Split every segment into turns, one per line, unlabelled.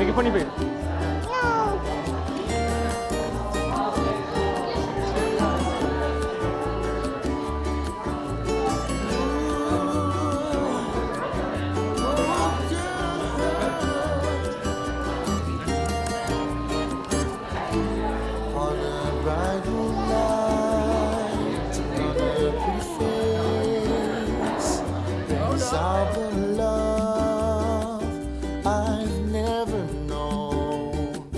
Make a funny face.
Of the love I've never known.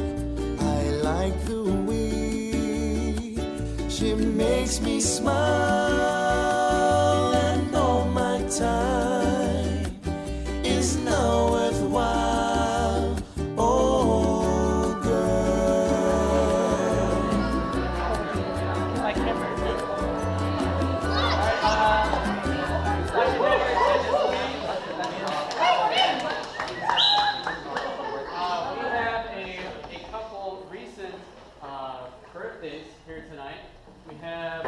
I like the way she makes me smile, and all my time is now worthwhile. Oh, girl.
Like never. Birthdays here tonight. We have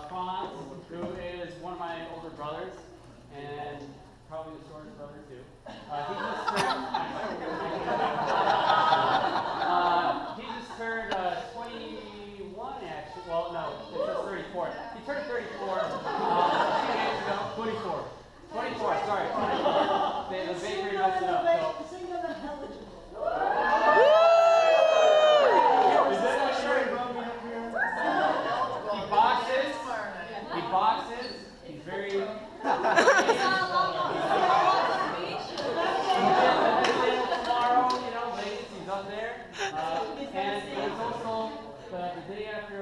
Franz, who is one of my older brothers, and probably the shortest brother too. He just turned 21 actually. Well, no, it's his 34. He turned 34 a few days ago. 24. 24. Sorry. 24. The bakery messed it up. So. He boxes. He's very. Tomorrow, ladies, he's up there. And it's also the day after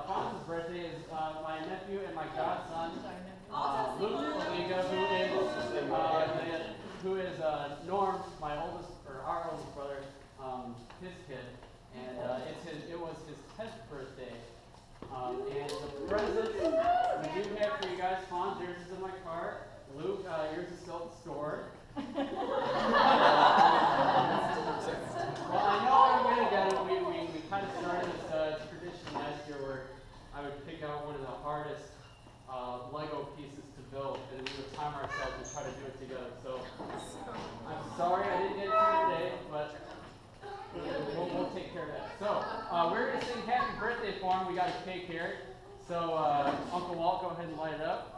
Franz's birthday is my nephew and my godson, Luke Oliga, who is Norm, my oldest, or our oldest brother, his kid, and it was his 10th birthday. And the presents we do have for you guys, Franz, yours is in my car. Luke, yours is still at the store. Well, I know I'm going to get it. We kind of started this tradition last year where I would pick out one of the hardest Lego pieces to build, and we would time ourselves and try to do it together. So I'm sorry I didn't get it to you today, but we'll take care of that. So we're going to sing happy birthday for him. We got his cake here. So Uncle Walt, go ahead and light it up.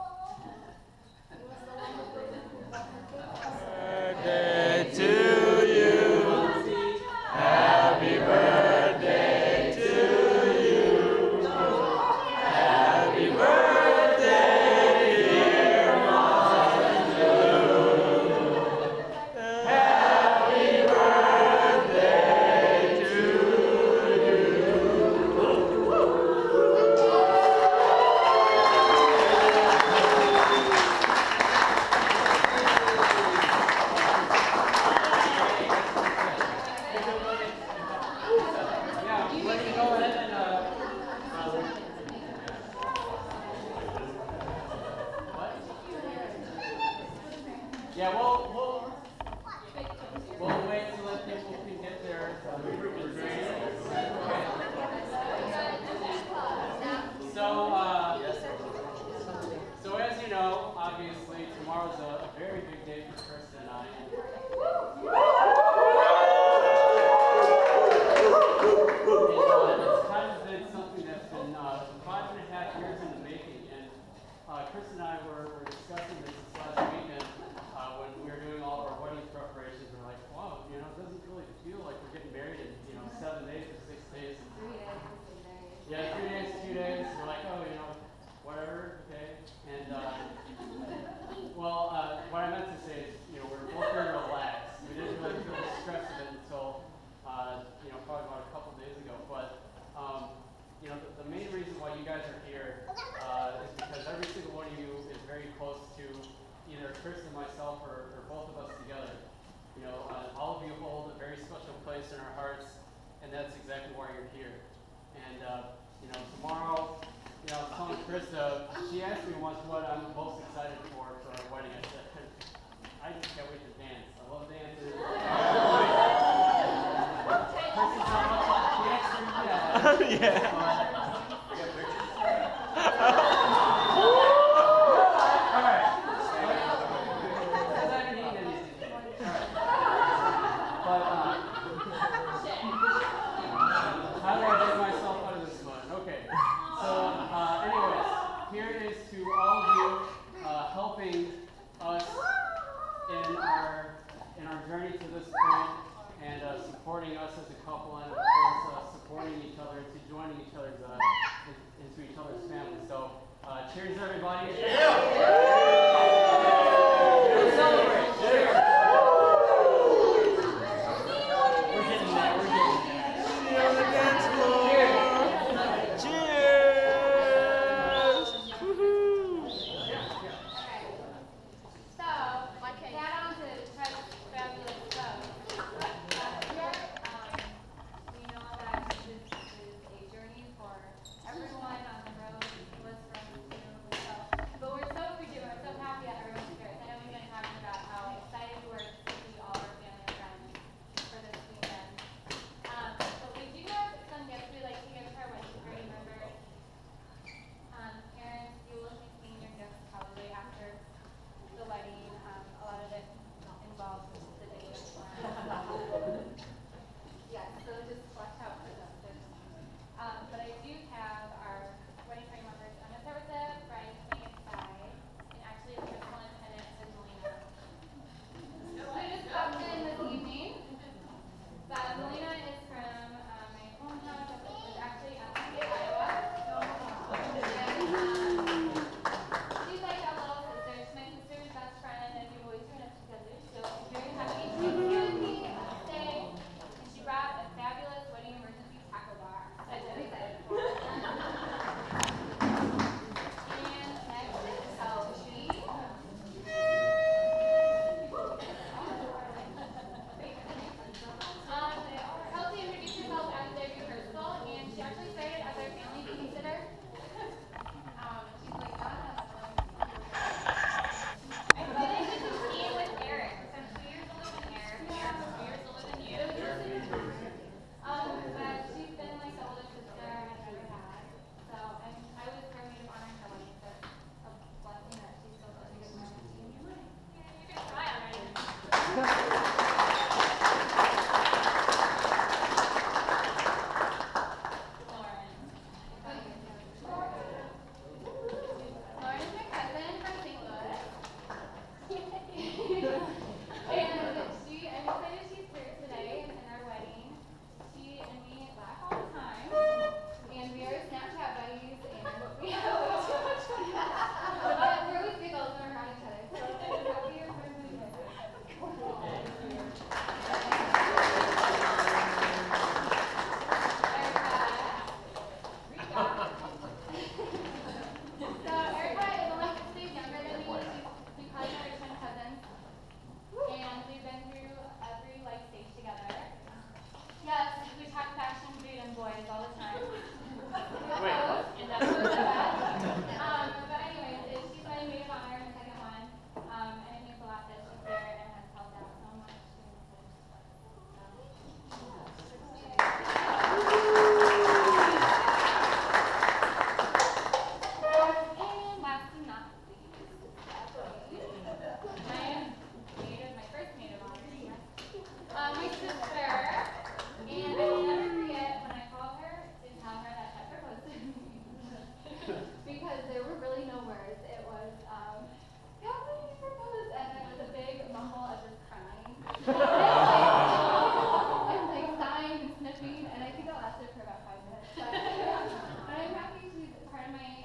Birthday to you. Happy birthday to you. Happy birthday, dear Montague. Happy birthday to you.
Yeah, we'll wait till let people can get their So as you know, obviously tomorrow's a very big day for Krista and I. It's kind of been something that's been 5.5 years in the making, and Chris and I were discussing this last weekend when we were doing all of our wedding preparations. We're like, wow, it doesn't really feel like we're getting married in 7 days or 6 days. 3 days. Yeah, 3 days, 2 days. We're like, oh, whatever, okay. And what I meant to say is, we're both very relaxed. We didn't really feel the stress of it until probably about a couple days ago. But the main reason why you guys are here is because every single one of you is very close to either Chris and myself or both of us together. All of you hold a very special place in our hearts, and that's exactly why you're here. And tomorrow, I was telling Krista, she asked me once what I'm most excited for our wedding. I said, I just can't wait to dance. I love dancing. Krista's not much like the extra yet.
Yeah.
here is to all of you helping us in our journey to this point and supporting us as a couple and of course supporting each other to joining each other's into each other's families. So cheers everybody. Let's celebrate. Cheers. We're getting there. We're getting there.
See you on the dance floor. Cheers. Woohoo.
So, add on to Chet's fabulous show. We know that this is a journey for everyone on the road to us from so, but we're so appreciative, we're so happy that everyone's here. I know we've been talking about how excited we were to see all our family and friends for this weekend. But we do have some gifts we'd like to give to our wedding party members. Parents, you will be seeing your gifts probably after the wedding. A lot of it involves the day of yes, so just watch out for them. But I do have our wedding party members. I'm going to start with the bridesmaid side, and actually the principal and attendant is Melina. So just popped in this evening. Melina is from my hometown, which is actually Iowa. She's like a little sister. She's my sister's best friend, and we've always grown up together. So I'm very happy she's here with me today. And she brought a fabulous wedding emergency tackle bar. I'm very excited for it. And next is Kelsey. Kelsey introduced herself as their rehearsal, and she actually started as our family babysitter. She's like, I feel like this is team with Eric. So I'm 2 years older than Eric. Eric's 2 years older than you. But she's been like the oldest sister I've ever had. So I was for me to honor her wedding. So it's a blessing that she's still such a good friend to me. Yeah, you can cry already. Lauren is my cousin from St. Louis. And I'm excited she's here today in our wedding. She and me laugh all the time. And we are Snapchat buddies, and we have way too much fun. We're always giggles when we're around each other. So I'm happy you're here with me. So Erica is only 6 days younger than me. We call each other twin cousins. And we've been through every life stage together. Yes, we talk fashion, food, and boys all the time. And that's so bad. But anyways, she's my maid of honor in the second one. And it means a lot that she's here and has helped out so much. And last but not least, my first maid of honor, my sister. And I will never forget when I called her to tell her that Chet proposed to me. Because there were really no words. It was, how did you propose? And it was a big mumble of just crying. And like sighing and sniffing, and I think that lasted for about 5 minutes. But I'm happy she's part of my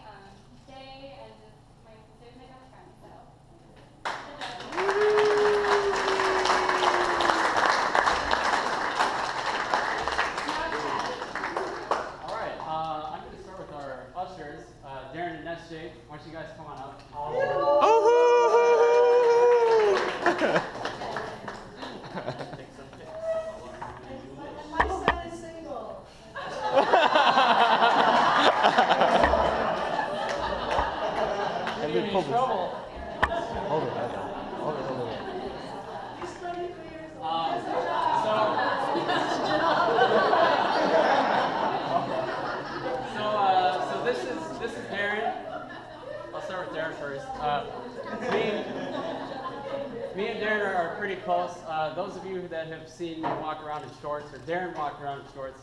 day, and just my sister's my best friend, so.
All right. I'm going to start with our ushers, Darren and SJ. Why don't you guys come on up?
My son is single.
You're in trouble.
Hold it.
He's 23 years old.
So this is Darren. I'll start with Darren first. Me and Darren are pretty close. Those of you that have seen me walk around in shorts, or Darren walk around in shorts,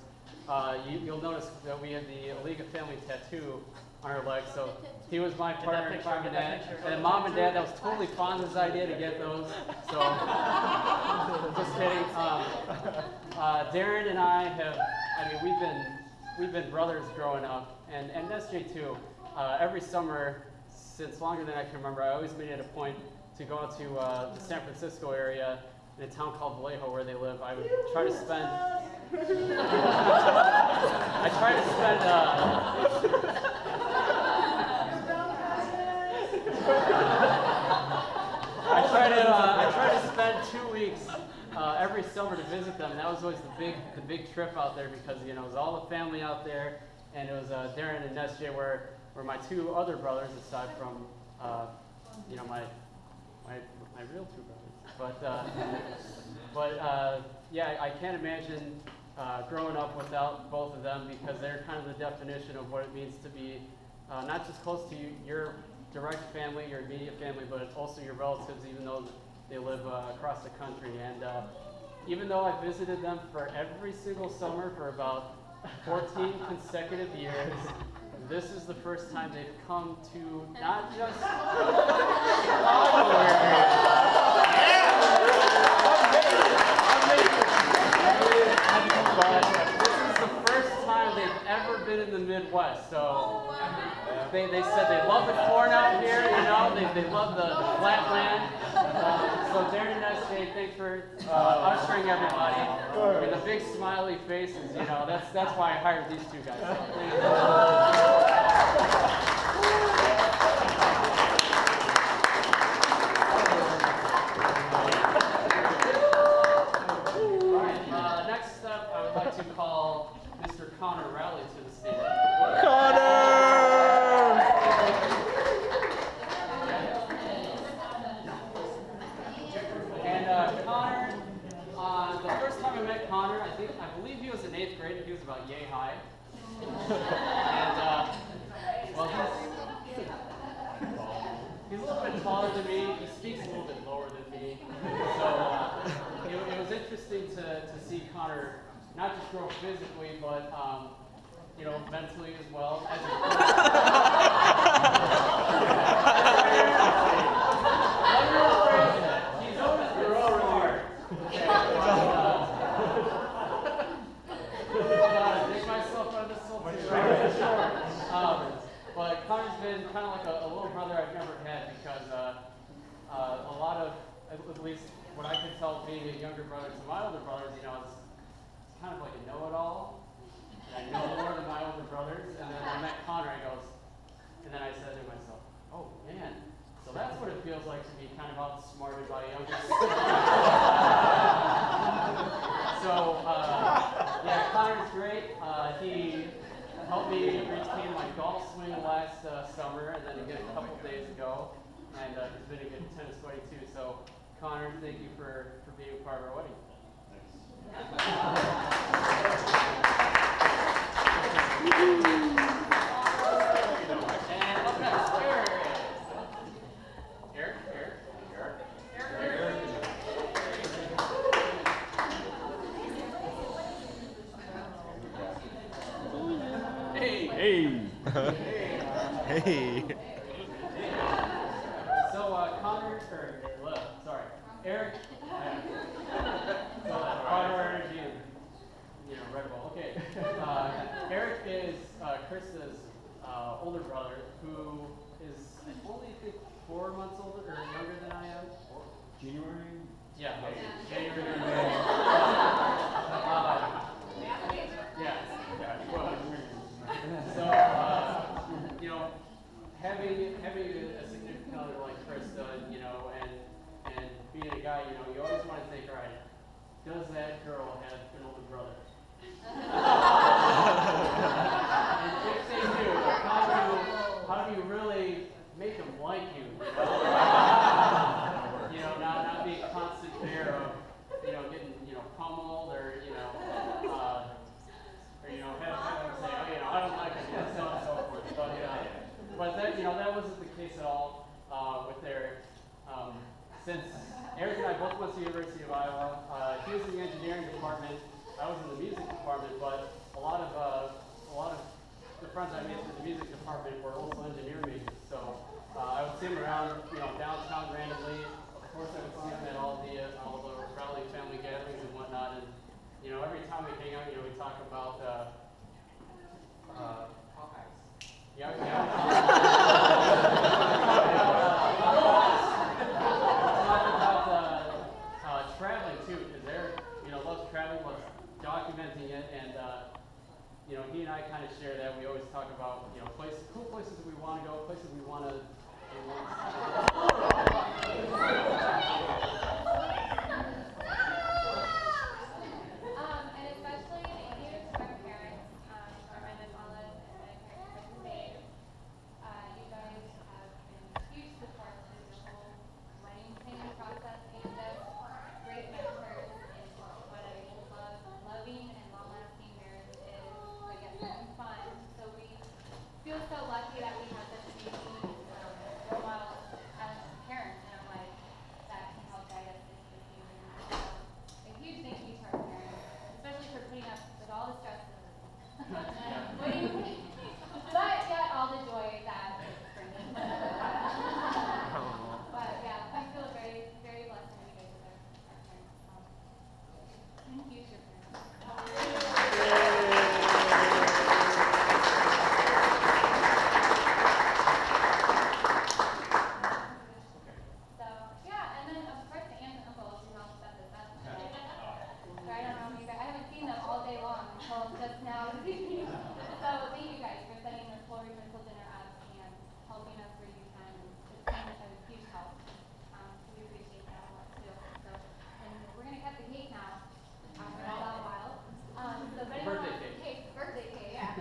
you'll notice that we have the League of Family tattoo on her legs. So he was my partner in crime and that. And then mom and dad, that was totally Fonz's idea to get those. So just kidding. Darren and I have, we've been brothers growing up, and SJ too. Every summer, since longer than I can remember, I always made it a point to go out to the San Francisco area in a town called Vallejo where they live. I would try to spend. I try to spend. I try to spend 2 weeks every summer to visit them. That was always the big trip out there because it was all the family out there, and it was Darren and SJ were my two other brothers aside from my real two brothers. But yeah, I can't imagine growing up without both of them because they're kind of the definition of what it means to be not just close to your direct family, your immediate family, but also your relatives, even though they live across the country. And even though I visited them for every single summer for about 14 consecutive years, this is the first time they've come to not just Chicago area. But this is the first time they've ever been in the Midwest. So they said they love the corn out here, they love the flatland. So Darren and SJ, thanks for ushering everybody with the big smiley faces. That's why I hired these two guys. So, thank you. Next up, I would like to call Mr. Connor Rowley to the stage.
Connor!
And Connor, the first time I met Connor, I believe he was in 8th grade and he was about yay high. And well, he's a little bit taller than me. He speaks a little bit lower than me. So it was interesting to see Connor not just grow physically, but mentally as well. Let me rephrase that. He's always been smart. Make myself on this soul too. But Connor's been kind of like a little brother I've never had because a lot of, at least what I can tell being a younger brother to my older brothers, it's kind of like a know-it-all. And I know more than my older brothers. And then I met Connor, and then I said to myself, oh man, so that's what it feels like to be kind of outsmarted by a younger sibling. So, yeah, Connor's great. He helped me retain my golf swing last summer, and then again a couple days ago. And he's been a good tennis buddy too. So, Connor, thank you for being a part of our wedding. And up next, Eric.
Hey!
So, Eric, Connor Energy and, Red Bull. Okay. Eric is Krista's older brother, who is only, I think, 4 months older or younger than I am.
January?
Yeah, January. So, having a significant other like Krista, and being a guy, you always want to think, all right, does that girl have an older brother? And if they do, how do you really make them like you? Not be a constant fear of, getting, pummeled or, have them say, oh, I don't like it, and so on and so forth. But that, that wasn't the case at all with Eric. Since Eric and I both went to the University of Iowa, he was in the engineering department, I was in the music department, but a lot of the friends I made through the music department were also engineer majors. So I would see them around, downtown randomly. Of course, I would see them at all the rally family gatherings and whatnot. And every time we hang out, we talk about Hawkeyes. Yeah. Traveling too, because they're loves traveling, loves documenting it, and he and I kind of share that. We always talk about cool places that we want to go, places we want to.
And especially thank you to our parents, our Miss Olive and my parents for today. You guys have been huge support through the whole wedding planning process and just great mentors in what I love. Loving and long-lasting marriage is, I guess, having fun. So we feel so lucky that we have such amazing role models as parents in our life that can help guide us into this season. So a huge thank you to our parents, especially for putting up with all the stress of this. What do you think? But yet all the joy that it's bringing. But yeah, I feel very, very blessed that you guys are our parents. So thank you to your parents. So yeah, and then of course the aunts and uncles who helped set this up. So I don't know if you guys, I haven't seen them all day long until just now. So thank you guys for setting this whole rehearsal dinner up and helping us where you can. It's been a huge help. So we appreciate that a lot too. So and we're gonna cut the cake now after all that while. So if anyone wants the cake, birthday cake, yeah.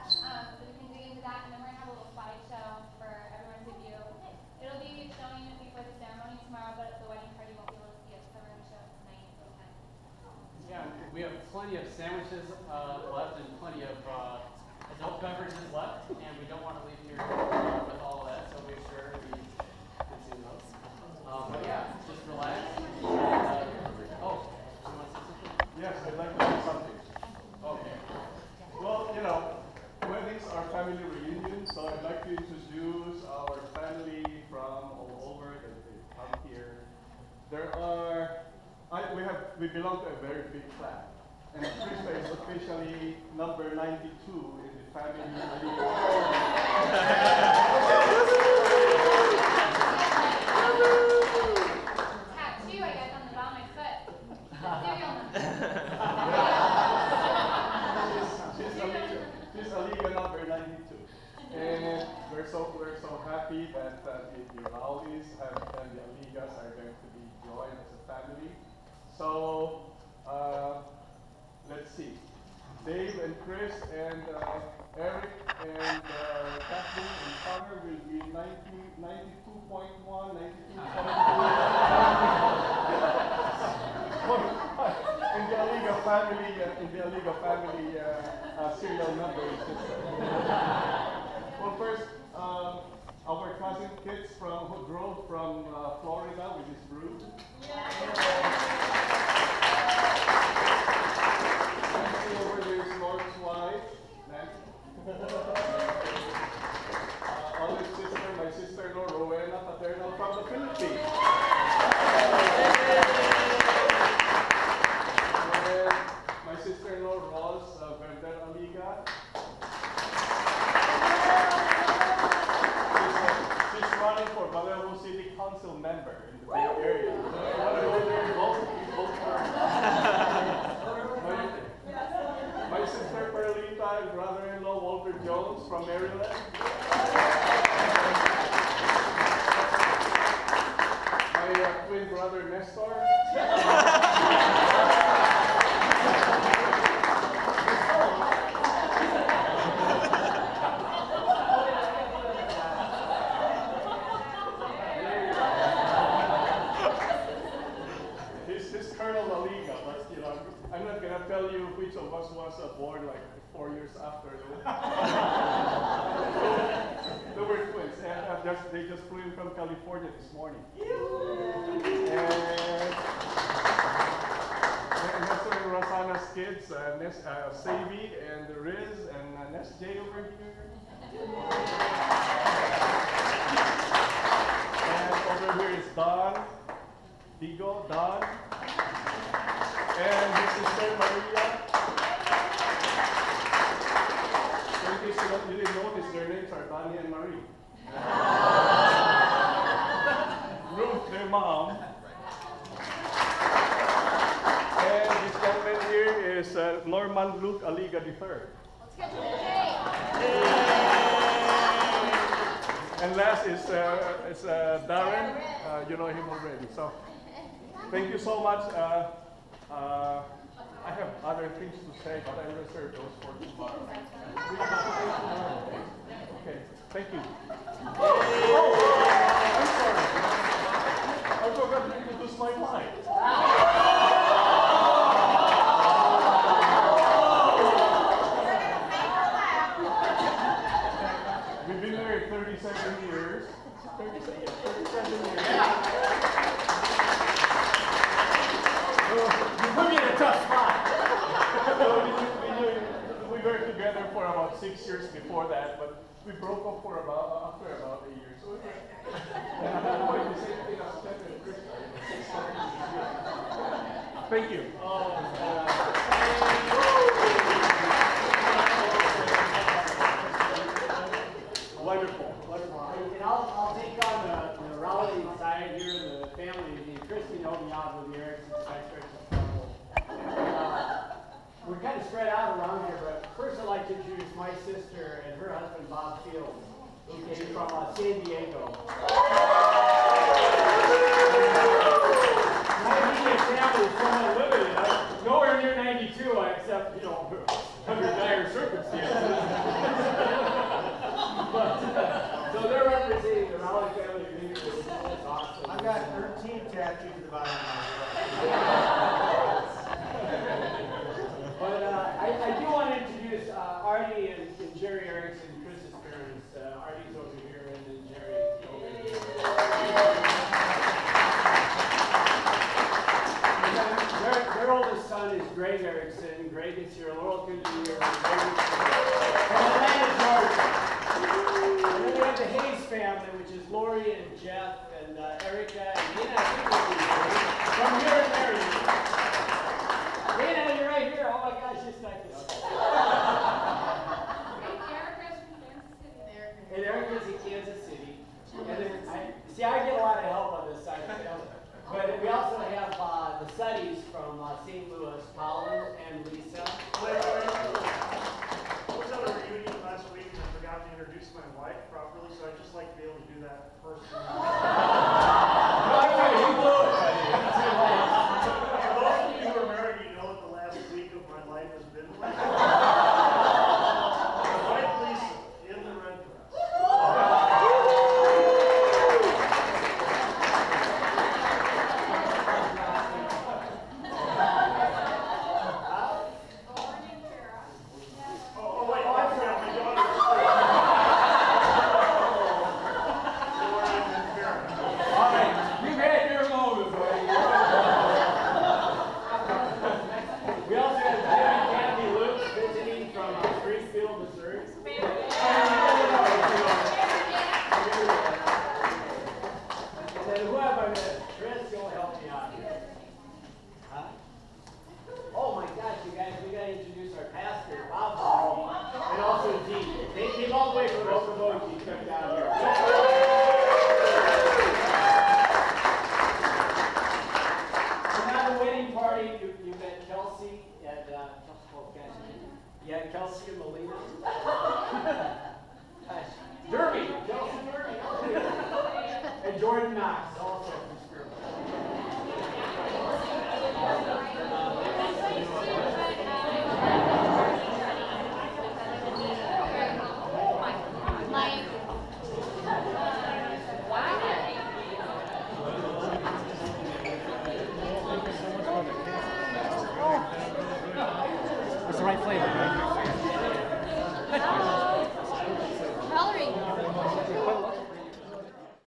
So we can dig into that, and then we're gonna have a little slideshow for everyone to view. It'll be showing before the ceremony tomorrow, but the wedding party won't be able to see it, so we're gonna show it tonight at 10.
Yeah, we have plenty of sandwiches left and plenty of adult beverages left, and we don't want to leave here with all of that, so make sure we consume those. But yeah, just relax. You want to say something?
Yes, I'd like to say something.
Okay.
Well, weddings are family reunions, so I'd like to introduce our family from all over that they come here. We belong to a very big clan, and Krista is officially number 92 in the family.
Tattoo, I guess, on the bottom of my foot. The serial number.
She's Aliga number 92, and we're so happy that you always have and the Aligas are going to be joined as a family. So let's see, Dave and Chris and Eric and Kathleen and Connor will be 92.1, 92.5. In the Aliga family serial number is just well, first, our cousin Kits who drove from Florida with his brood. Nancy over there is Lord's wife. Nancy. Olive's sister, my sister-in-law Rowena Paternal from the Philippines. And my sister-in-law Ross Verder Aliga. She's running for Vallejo City Council member in the Bay Area. My sister Perlita and brother-in-law Walter Jones from Maryland. My twin brother Nestor. He's Colonel Aliga, but I'm not gonna tell you which of us was born like 4 years after. They were twins. They just flew in from California this morning. And Nestor and Rosanna's kids, Savy and Riz and Ness J over here. And over here is Don, Don, and his sister Maria. So in case you didn't notice, their names are Donnie and Marie. Ruth, their mom. And this gentleman here is Norman Luke Aliga III.
Let's get to the cake.
And last is Darren. You know him already. So thank you so much. I have other things to say, but I reserve those for tomorrow. Okay, thank you. Oh, I'm sorry. I forgot to introduce my wife. We've been married 37 years. 37 years.
You put me in a tough spot.
We were together for about 6 years before that, but we broke up for after about a year. So I'm going to say anything as Chet and Krista. Thank you. Wonderful.
And I'll take on the Raleigh side here, the family. Kristen helped me out with the Ericsson skyscraper. We're kind of spread out around here, but first I'd like to introduce my sister and her husband, Bob Fields, who came from San Diego. My immediate family is somewhat limited. I'm nowhere near 92, except, under dire circumstances. So they're representing the Raleigh family community, which is awesome.
I've got 13 tattoos about my
But I do want to introduce Artie and Jerry Erickson, Chris's parents. Artie's over here and then Jerry over here. Their oldest son is Greg Erickson. Greg is here. Laurel could be here. And Atlanta, Georgia. And then we have the Hayes family, which is Lori and Jeff and Erica and Nina. From here in Maryland. Nina, you're right here. Oh my gosh, you're stuck here. And Erica's in Kansas City. And then I get a lot of help on this side of the family. But we also have the Suddies from St. Louis, Colin and Lisa.
I was at a reunion last week and I forgot to introduce my wife properly, so I'd just like to be able to do that personally. For those of you who are married, you know what the last week of my life has been like. My wife Lisa, in the red dress.